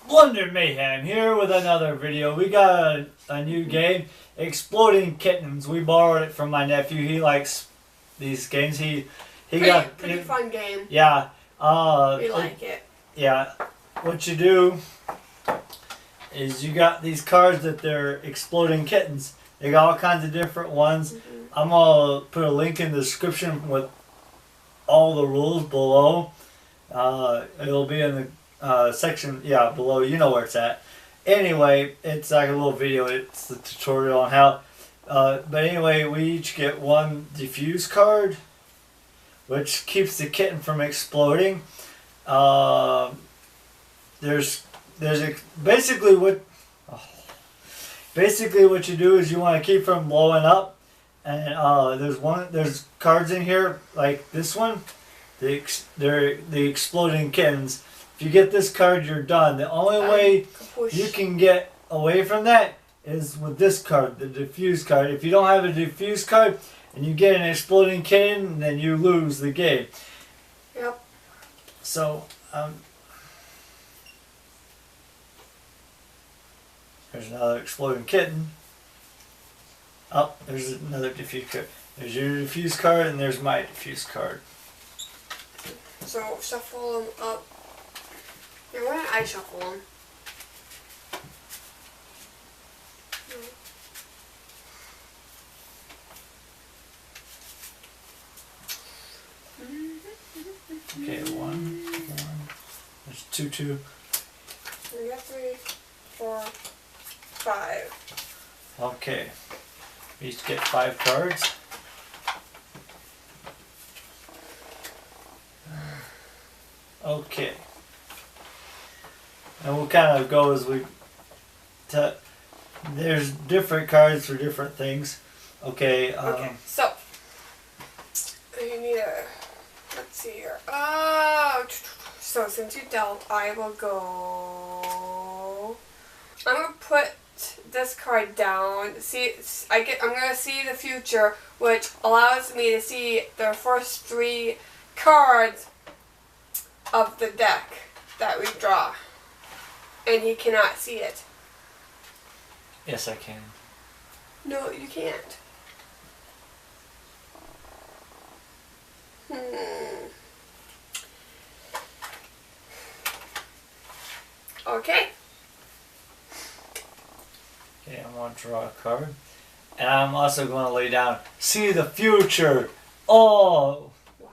Splendid Mayhem here with another video. We got a new game, Exploding Kittens. We borrowed it from my nephew. He likes these games. Pretty fun game. Yeah. We like it. Yeah. What you do is you got these cards that they're exploding kittens. They got all kinds of different ones. I'm gonna put a link in the description with all the rules below. It'll be in the section below. You know where it's at. Anyway, it's like a little video. It's the tutorial on how. But anyway, we each get one diffuse card, which keeps the kitten from exploding. Basically what you do is you want to keep from blowing up, and there's cards in here like this one. They're the exploding kittens. If you get this card, you're done. The only way you can get away from that is with this card, the diffuse card. If you don't have a diffuse card and you get an exploding kitten, then you lose the game. Yep. So, there's another exploding kitten. Oh, there's another diffuse card. There's your diffuse card and there's my diffuse card. So, shuffle them up. Yeah, why don't I shuffle them? Okay, one. There's two. We got 3, 4, 5. Okay. We each get 5 cards. Okay. And we'll kind of go as we... There's different cards for different things. Okay. Okay, so... You need a... Let's see here. Oh! So since you dealt, I will go... I'm going to put this card down. I'm going to see the future, which allows me to see the first 3 cards of the deck that we draw. And he cannot see it. Yes, I can. No, you can't. Okay. Okay, I'm going to draw a card. And I'm also going to lay down, see the future. Oh! Wow.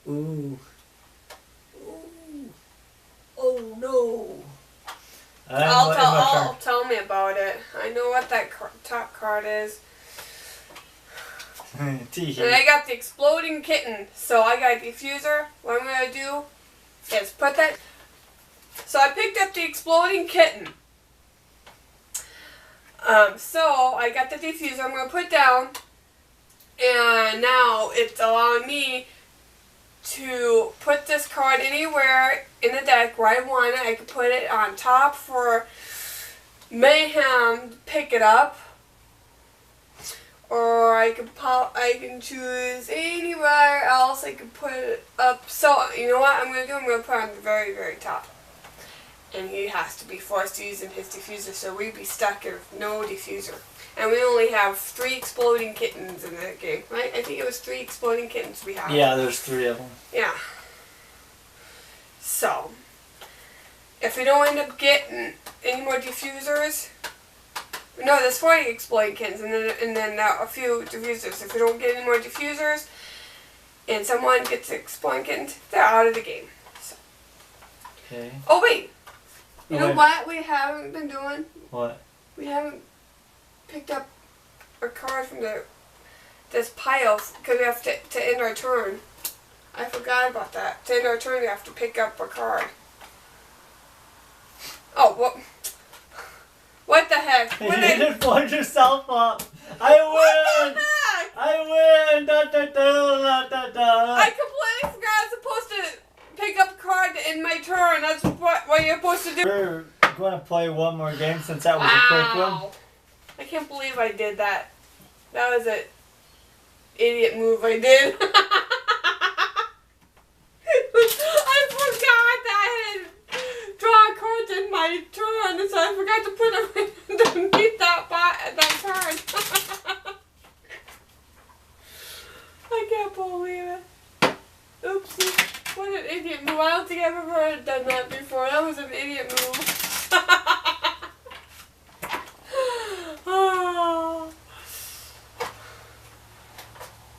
Ooh. Oh no. Tell me about it. I know what that top card is. And I got the exploding kitten. So I got a diffuser. What I'm going to do is put that... So I picked up the exploding kitten. So I got the diffuser. I'm going to put down. And now it's allowing me to put this card anywhere in the deck where I want it. I can put it on top for Mayhem to pick it up. Or I can choose anywhere else I can put it up. So, you know what I'm going to do? I'm going to put it on the very, very top. And he has to be forced to use his diffuser, so we'd be stuck with no diffuser. And we only have 3 exploding kittens in that game, right? I think it was 3 exploding kittens we have. Yeah, there's 3 of them. Yeah. So, if we don't end up getting any more diffusers... No, there's 40 exploding kittens, and then a few diffusers. If we don't get any more diffusers, and someone gets exploding kittens, they're out of the game. So. Okay. Oh wait! You know what we haven't been doing? What? We haven't picked up a card from this pile because we have to end our turn. I forgot about that. To end our turn, we have to pick up a card. Oh, what? What the heck? You just blown yourself up. I win! What the heck? I win! Da, da, da, da, da. I completely forgot I was supposed to pick up a card in my turn. That's what you're supposed to do. We're going to play one more game since that was a quick one. I can't believe I did that. That was it. idiot move I did. I forgot that I had drawn cards in my turn, so I forgot to put them underneath that card. I can't believe it. Oopsie. What an idiot move. I don't think I've ever done that before. That was an idiot move. Oh.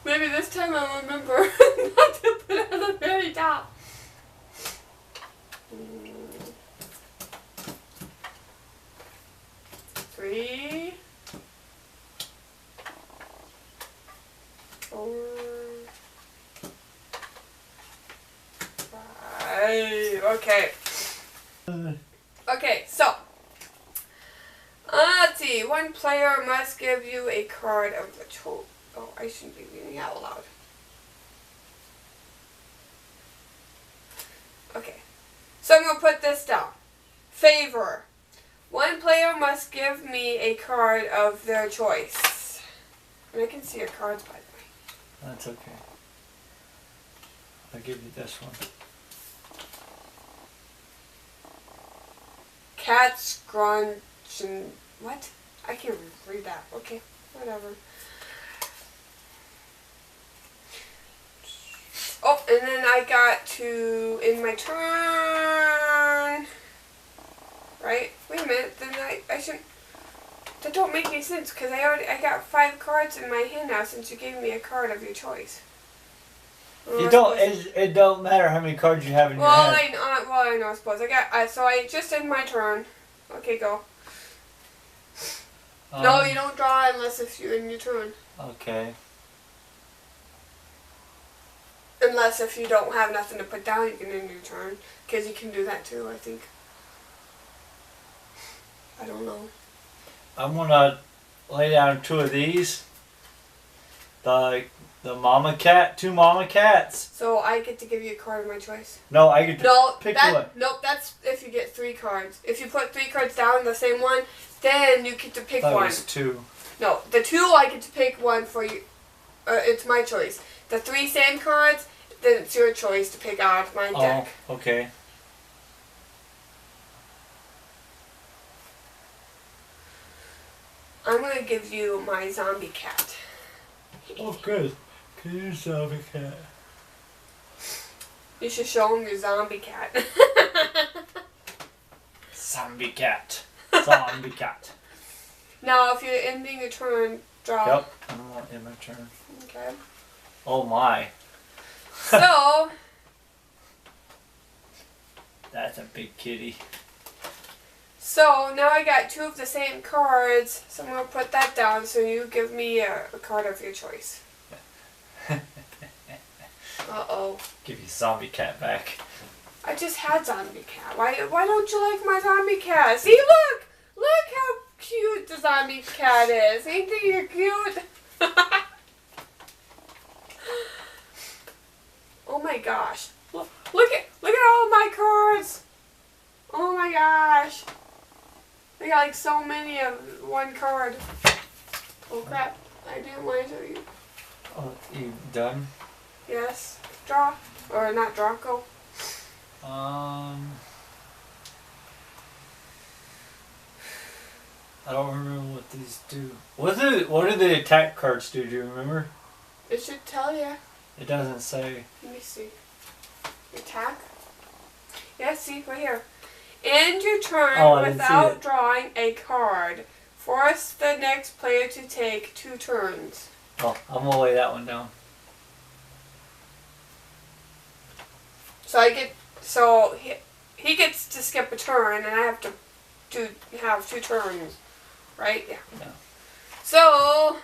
Maybe this time I'll remember not to put it on the very top. Three. 4. 5. Okay. Okay, so. Let's see. One player must give you a card of the choice. Oh, I shouldn't be reading out loud. Okay. So I'm going to put this down. Favor. One player must give me a card of their choice. And I can see your cards, by the way. That's okay. I'll give you this one. Cat scrunch. What? I can't read that. Okay, whatever. Oh, and then I got to, in my turn, right? Wait a minute, then I shouldn't, that don't make any sense, because I got 5 cards in my hand now since you gave me a card of your choice. You don't, it don't matter how many cards you have in your hand. I know, I suppose. So I just in my turn. Okay, go. No, you don't draw unless if you're in your turn. Okay. Unless if you don't have nothing to put down, you can end your turn. Because you can do that too, I think. I don't know. I'm gonna lay down 2 of these. The mama cat, 2 mama cats. So I get to give you a card of my choice? No, I get to pick one. Nope, that's if you get 3 cards. If you put 3 cards down, the same one, then you get to pick one. That was 2. No, the 2 I get to pick one for you. It's my choice. The 3 same cards, then it's your choice to pick out of my deck. Oh, okay. I'm going to give you my zombie cat. Oh, good. Can you zombie cat? You should show him your zombie cat. Zombie cat. Zombie cat. Now, if you're ending your turn, draw. Yep, I'm going to end my turn. Okay. Oh my. So. That's a big kitty. So, now I got 2 of the same cards, so I'm going to put that down so you give me a card of your choice. Uh-oh. Give you zombie cat back. I just had zombie cat. Why don't you like my zombie cat? See, look! Look how cute the zombie cat is. Ain't they cute? Oh my gosh. Look at all my cards. Oh my gosh. I got like so many of one card. Oh crap. I didn't want to show you. Oh, you done? Yes. Draw. Or not draw, go. I don't remember what these do. What do the attack cards do? Do you remember? It should tell you. It doesn't say. Let me see. Attack? Yeah, see, right here. End your turn without drawing a card. Force the next player to take 2 turns. Oh, I'm gonna lay that one down. So he gets to skip a turn, and I have to have 2 turns, right? Yeah. Yeah. So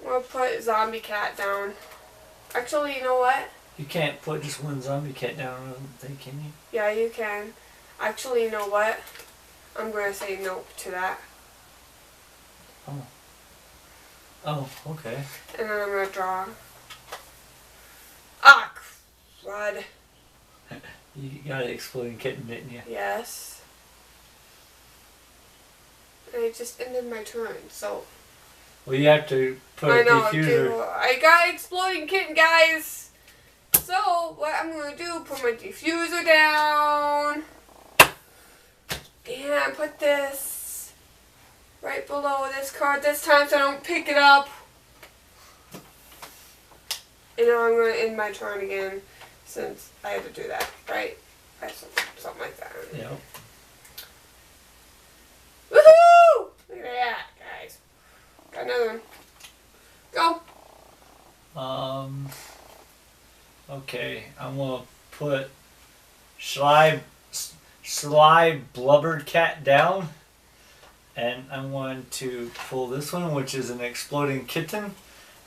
we'll put zombie cat down. Actually, you know what? You can't put just one zombie cat down, I don't think, can you? Yeah, you can. Actually, you know what? I'm going to say nope to that. Oh. Oh, okay. And then I'm going to draw. Ah, crud. You got an exploding kitten, didn't you? Yes. And I just ended my turn, so Well, you have to put I a know, diffuser. too. I got Exploding Kitten, guys. So, what I'm going to do, put my diffuser down. And put this right below this card this time so I don't pick it up. And now I'm going to end my turn again since I had to do that, right? Something like that. Yep. Woohoo! Look at that, guys. Got another one. Go. Okay, I'm gonna put Sly Blubbered Cat down, and I'm going to pull this one, which is an Exploding Kitten,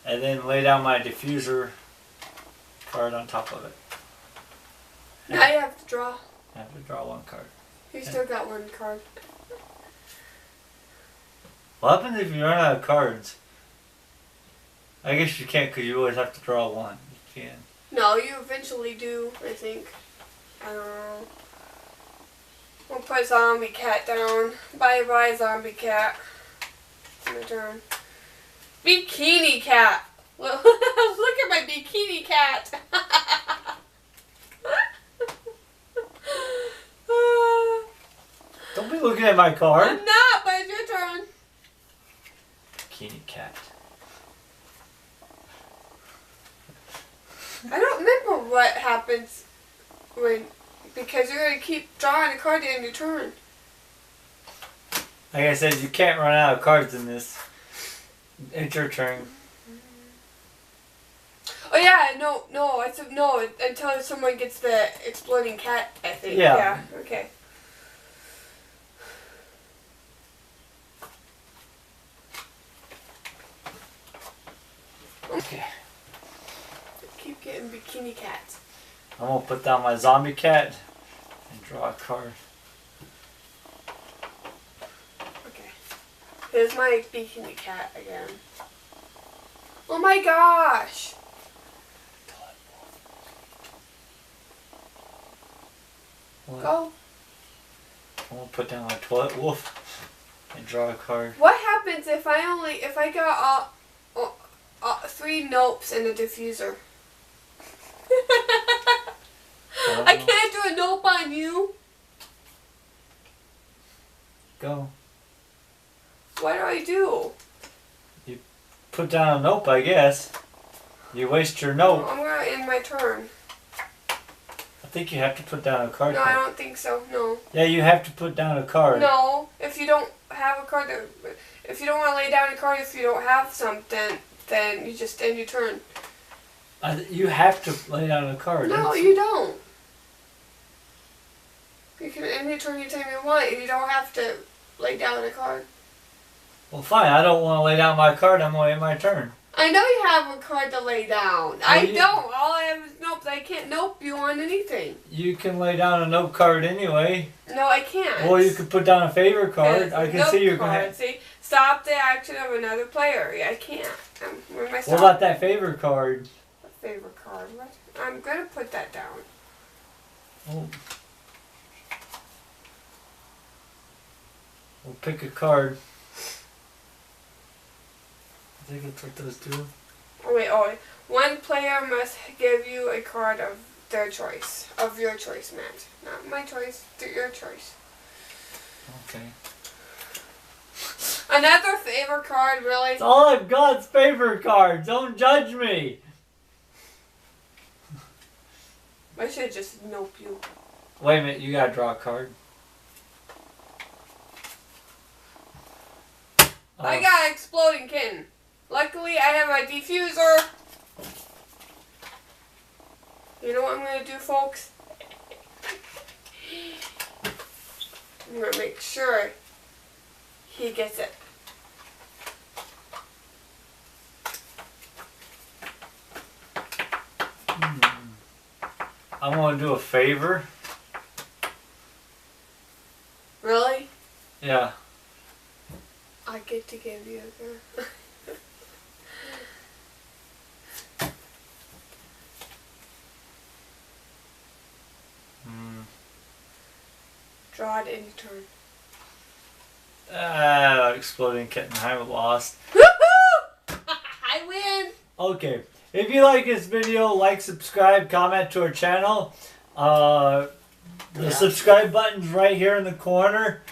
and then lay down my diffuser card on top of it. Now you have to draw. I have to draw one card. You still got one card. What happens if you run out of cards? I guess you can't because you always have to draw one. You can. No, you eventually do, I think. I don't know. We'll put Zombie Cat down. Bye bye, Zombie Cat. It's my turn. Bikini Cat. Look at my Bikini Cat. Don't be looking at my card. I'm not, but it's your turn. Bikini Cat. I don't remember what happens because you're going to keep drawing a card in your turn. Like I said, you can't run out of cards in this. It's your turn. Oh yeah, no, I said no until someone gets the Exploding Cat, I think. Yeah. Okay. Okay. Keep getting Bikini Cats. I'm gonna put down my Zombie Cat and draw a card. Okay. Here's my Bikini Cat again. Oh my gosh! What? Go. I'm gonna put down my Toilet Wolf and draw a card. What happens if I got all 3 nopes and a diffuser? I can't do a nope on you. Go. What do I do? Put down a nope, I guess. You waste your nope. I'm gonna end my turn. I think you have to put down a card. No, I don't think so. No. Yeah, you have to put down a card. No, if you don't have a card, if you don't want to lay down a card, if you don't have something, then you just end your turn. You have to lay down a card. No, you don't. You can end your turn anytime you want. You don't have to lay down a card. Well, fine. I don't want to lay down my card. I'm going to end my turn. I know you have a card to lay down. I don't. All I have is nopes. I can't nope you on anything. You can lay down a nope card anyway. No, I can't. Well, you could put down a favor card. I can see you're going to... See? Stop the action of another player. Yeah, I can't. Where am I What stopping? about that favor card? Favor card. What? I'm going to put that down. Oh. We'll pick a card. I think that's what those do. Oh wait. One player must give you a card of their choice. Of your choice, Matt. Not my choice. Your choice. Okay. Another favor card, really? It's all I've got is favor cards. Don't judge me. I should just nope you. Wait a minute. You got to draw a card. I got Exploding Kitten. Luckily, I have a diffuser. You know what I'm going to do, folks? I'm going to make sure he gets it. I'm going to do a favor. Really? Yeah. I get to give you a Draw it any turn. Exploding Kitten. I lost. Woohoo! Okay. If you like this video, like, subscribe, comment to our channel. The subscribe button's right here in the corner.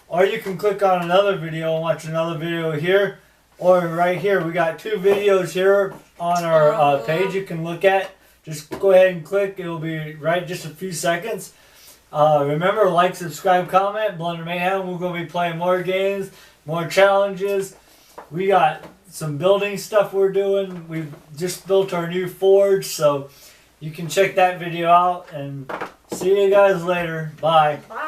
Or you can click on another video and watch another video here. Or right here. We got 2 videos here on our page you can look at. Just go ahead and click. It'll be right just a few seconds. Remember, like, subscribe, comment. Blender Mayhem. We're going to be playing more games, more challenges. We got some building stuff we're doing. We've just built our new forge, so you can check that video out. And see you guys later. Bye. Bye.